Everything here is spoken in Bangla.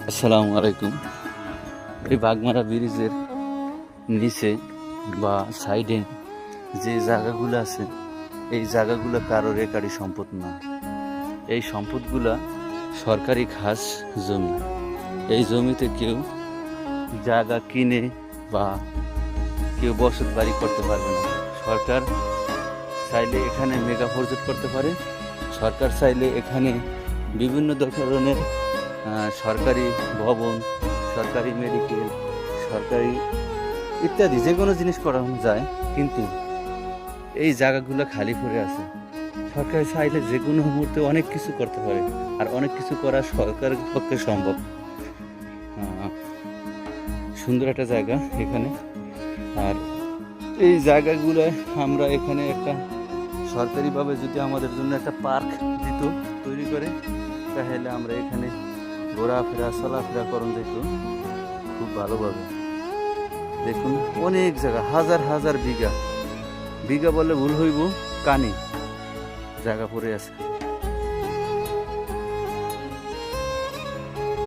আসসালামু আলাইকুম। এই বাগমারা ব্রিজের নিচে বা সাইডে যে জায়গাগুলো আছে, এই জায়গাগুলো কারো রেকারি সম্পদ না। এই সম্পদগুলা সরকারি খাস জমি। এই জমিতে কেউ জায়গা কিনে বা কেউ বসত বাড়ি করতে পারবে না। সরকার চাইলে এখানে মেগা প্রজেক্ট করতে পারে। সরকার চাইলে এখানে বিভিন্ন ধরনের সরকারি ভবন, সরকারি মেডিকেল, সরকারি ইত্যাদি যে কোনো জিনিস করানো যায়, কিন্তু এই জায়গাগুলো খালি পড়ে আছে। সরকার চাইলে যে কোনো মুহূর্তে অনেক কিছু করতে পারে, আর অনেক কিছু করা সরকারের পক্ষে সম্ভব। সুন্দর একটা জায়গা এখানে। আর এই জায়গাগুলো আমরা এখানে একটা সরকারিভাবে যদি আমাদের জন্য একটা পার্ক দিত তৈরি করে, তাহলে আমরা এখানে ঘোরাফেরা চলাফেরা করুন যেত খুব ভালোভাবে। দেখুন অনেক জায়গা, হাজার হাজার বিঘা, বিঘা বলে ভুল হইব, কানি জায়গা পড়ে আছে।